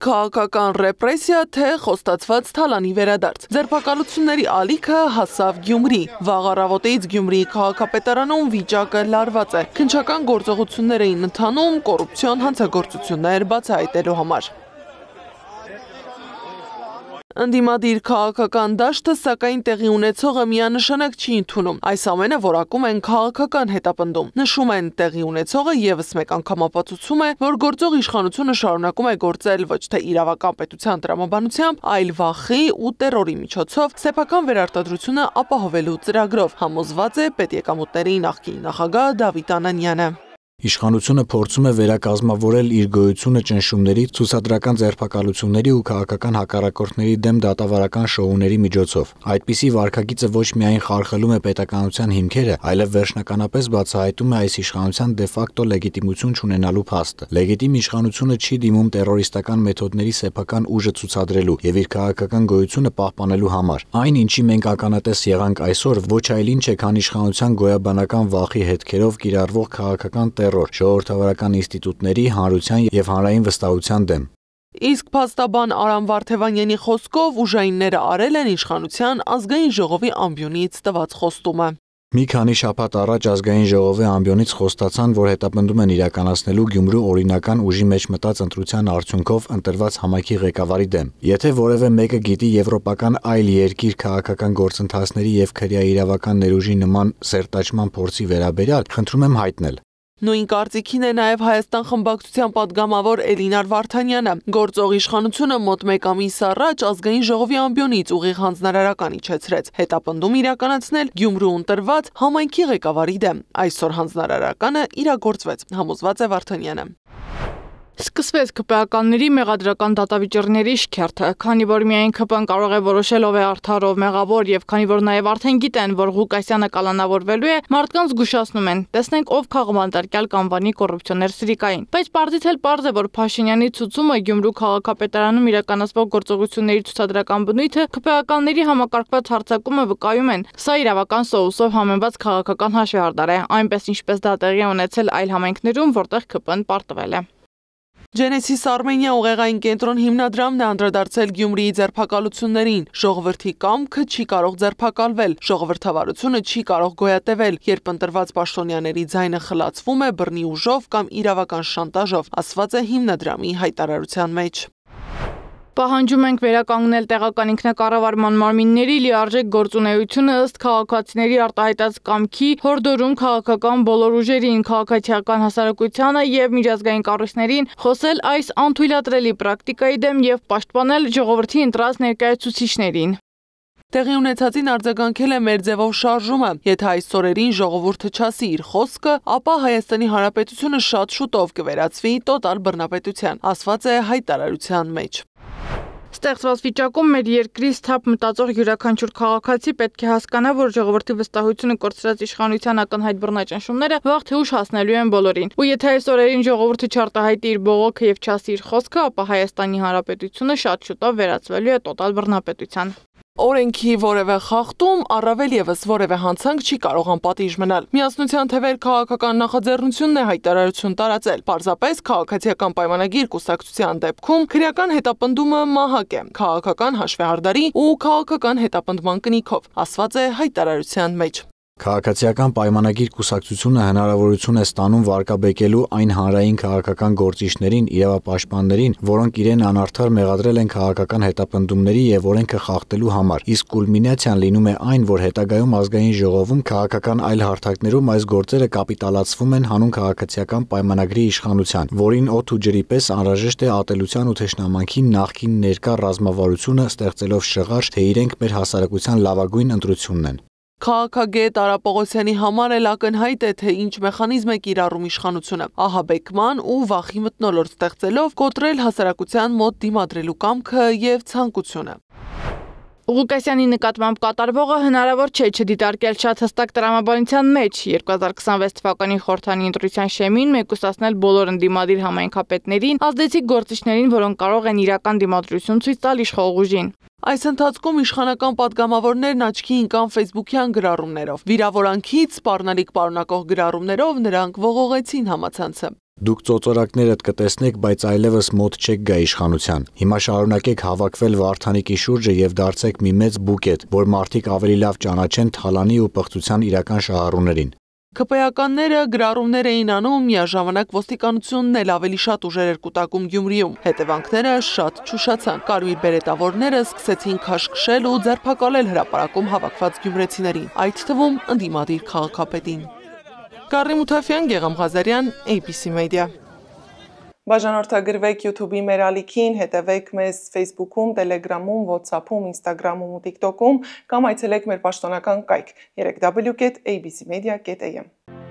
Քաղաքական ռեպրեսիա, թե խոստացված թալանի վերադարձ։ Ձերբակալությունների ալիքը հասավ Գյումրի։ Վաղ առավոտից Գյումրիի քաղաքապետարանում վիճակը լարված է։ Քննչական գործողություններ էին ընթանում կոռուպցիոն հանցագործություններ բացահայտելու համար։ Ընդդիմադիր քաղաքական դաշտը սակայն տեղի ունեցողը միանշանակ չի ընդունում։ Այս ամենը որակում են քաղաքական հետապնդում։ Նշում են տեղի ունեցողը եւս մեկ անգամ ապացուցում է, որ գործող իշխանությունը շարունակում է գործել ոչ թե իրավական պետության տրամաբանությամբ, այլ վախի ու տերորի միջոցով սեփական վերարտադրությունը ապահովելու ծրագրով, համոզված է պետեկամուտների նախկին նախագահ Դավիթ Անանյանը։ Իշխանությունը փորձում է վերակազմավորել իր գոյությունը ճնշումների, ցուցադրական ձերբակալությունների ու քաղաքական հակառակորդների դեմ դատավարական շոուների միջոցով։ Այդպիսի վարքագիծը ոչ միայն խարխլում է պետականության հիմքերը, այլև վերջնականապես բացահայտում է այս իշխանության դե-ֆակտո լեգիտիմություն չունենալու փաստը։ Լեգիտիմ իշխանությունը չի դիմում տերորիստական մեթոդների սեփական ուժը ցուցադրելու եւ իր քաղաքական գոյությունը պահպանելու համար։ Այն, ինչի մենք ականատես եղանք այսօր, ոչ այլ ինչ է, քան իշխանության գոյաբանական վախի հետքերով կիրառվող քաղաքական ժողովրդավարական ինստիտուտների, հանրության եւ հանրային վստահության դեմ։ Իսկ փաստաբան Արամ Վարդևանյանի խոսքով ուժայինները արել են իշխանության ազգային ժողովի ամբիոնից տված խոստումը։ Մի քանի շաբաթ առաջ ազգային ժողովի ամբիոնից խոստացան, որ հետապնդում են իրականացնելու Գյումրու օրինական ուժի մեջ մտած ընտրության արդյունքով ընտրված համայնքի ղեկավարի դեմ։ Եթե որևէ մեկը գիտի եվրոպական այլ երկիր քաղաքական գործընթացների եւ քրեաիրավական ներուժի նման սերտաճման փորձի վերաբերյալ, խնդրում եմ հայտնել։ Նույն կարծիքին է նաև Հայաստան խմբակցության падգամավոր Էլինար Վարդանյանը։ Գործող իշխանությունը մոտ մեկ ամիս առաջ ազգային ժողովի ամբիոնից ուղիղ հանձնարարական իջեցրեց, հետապնդում իրականացնել Գյումրու ընտրված համայնքի ղեկավարի դեմ։ Այսօր հանձնարարականը իրագործվեց, համոզված է Վարդանյանը։ Սկսվեց ԿՊԱ-ականների մեղադրական դատավիճեռների շքերթը, քանի որ միայն ԿՊ-ն կարող է որոշել ով է արդար, ով մեղավոր, եւ քանի որ նաեւ արդեն գիտեն, որ Ղուկասյանը կալանավորվելու է, մարդկանց զգուշացնում են։ Տեսնենք ով քաղբանտարկյալ կանվանի կոռուպցիոներ սրիկային։ Բայց պարզից էլ պարզ է, որ Փաշինյանի ցուցումը Գյումրու քաղաքապետարանում իրականացվող գործողությունների ցուցադրական բնույթը ԿՊԱ-ականների համակարգված հարձակումը վկայում են։ Սա իրավական սոուսով համեմված քաղաքական հաշվեհարդար է, այնպես ինչպես դա տեղի է ունեցել այլ համայնքներում, որտեղ ԿՊ-ն պարտվել է։ Genesis Armenia ուղեղային կենտրոն հիմնադրամն է անդրադարձել Գյումրիի ձերբակալություններին։ Ժողովրդի կամքը չի կարող ձերբակալվել, ժողովրդավարությունը չի կարող գոյատևել, երբ ընտրված պաշտոնյաների ձայնը խլացվում է բռնի ուժով կամ իրավական շանտաժով, ասված է հիմնադրամի հայտարարության մեջ։ Պահանջում ենք վերականգնել տեղական ինքնակառավարման մարմինների լիարժեք գործունեությունը ըստ քաղաքացիների արտահայտած կամքի, հորդորում քաղաքական բոլոր ուժերին, քաղաքացիական հասարակությանը եւ միջազգային կառույցներին խոսել այս անթույլատրելի պրակտիկայի դեմ եւ պաշտպանել ժողովրդի ընտրած ներկայացուցիչներին։ Տեղի ունեցածին արձագանքել է մեր ձևով շարժումը։ Եթե այս օրերին ժողովուրդը չասի իր խոսքը, ապա Հայաստանի Հանրապետությունը շատ շուտով կվերածվի տոտալ բռնապետության, ասված է հայտարարության մեջ։ Ստեղծված վիճակում մեր երկրի սթափ մտածող յուրաքանչյուր քաղաքացի պետք է հասկանա, որ ժողովրդի վստահությունը կորցրած իշխանության ակնհայտ բռնաճնշումները վաղ թե ուշ հասնելու են բոլորին։ Ու եթե այս օրերին ժողովուրդը չարտահայտի իր բողոքը եւ չասի իր խոսքը, ապա Հայաստանի Հանրապետությունը շատ շուտով վերածվելու է տոտալ բռնապետության։ Օրենքի որևէ խախտում, առավել եւս որևէ հանցանք չի կարող անպատիժ մնալ։ Միասնության թվեր քաղաքական նախաձեռնությունն է հայտարարություն տարածել։ Պարզապես քաղաքացիական պայմանագիր կուսակցության դեպքում քրեական հետապնդումը մահակ է, քաղաքական հաշվեհարդարի ու քաղաքական հետապնդման կնիքով, ասված է հայտարարության մեջ։ Քաղաքացիական պայմանագիր կուսակցությունը հնարավորություն է ստանում վարկաբեկելու այն հանրային քաղաքական գործիչներին, իրավապաշտպաններին, որոնք իրեն անարդար մեղադրել են քաղաքական հետապնդումների եւ օրենքը խախտելու համար, իսկ կուլմինացիան լինում է այն, որ հետագայում ազգային ժողովում քաղաքական այլ հարթակներում այս գործերը կապիտալացվում են հանուն քաղաքացիական պայմանագրի իշխանության, որին օդ ու ջրի պես անհրաժեշտ է ատելության ու թշնամանքի նախկին ներկա ռազմավարությունը ստեղծելով շղարշ, թե իրենք մեր հասարակության լավագույն ընտրությունն են։ Քաղաքագետ Արա Պողոսյանի համար էլ ակնհայտ է, թե ինչ մեխանիզմ է կիրառում իշխանությունը, ահաբեկման ու վախի մթնոլորտ ստեղծելով կոտրել հասարակության մոտ դիմադրելու կամքը եւ ցանկությունը։ Ղուկասյանի նկատմամբ կատարվողը հնարավոր չէ չդիտարկել շատ հստակ տրամաբանության մեջ 2026 թվականի խորհրդանի ընտրության շեմին մեկուսացնել բոլոր ընդդիմադիր համայնքապետներին, ազդեցիկ գործիչներին, որոնք կարող են իրական դիմադրություն ցույց տալ իշխող ուժին։ Այս ընթացքում իշխանական падգամավորներն աչքի ընկան ֆեյսբուքյան գրառումներով։ Վիրավորանքից սպառնալիք պարունակող գրառումներով նրանք ողողեցին համացանցը։ Դուք ծոծորակներդ կտեսնեք, բայց այլևս մոտ չեք գա իշխանության։ Հիմա շարունակեք հավաքվել Վարդանիկի շուրջը եւ դարձեք մի մեծ բուկետ, որ մարդիկ ավելի լավ ճանաչեն թալանի ու պղծության իրական շահառուներին։ ԿՊ-ականները գրառումներ էին անում, միաժամանակ ոստիկանությունն էլ ավելի շատ ուժեր էր կուտակում Գյումրիում։ Հետևանքները շատ չուշացան։ Կարմիր բերետավորները սկսեցին քաշքշել ու ձերբակալել հրապարակում հավաքված գյումրեցիներին, այդ թվում ընդդիմադիր քաղաքապետին։ Կարրի Մութաֆյան, Գեգամ Ղազարյան, ABC Media։ Բաժանորդագրվեք YouTube-ի մեր ալիքին, հետևեք մեզ Facebook-ում, Telegram-ում, WhatsApp-ում, Instagram-ում ու TikTok-ում կամ այցելեք մեր պաշտոնական կայք www.abcmedia.am։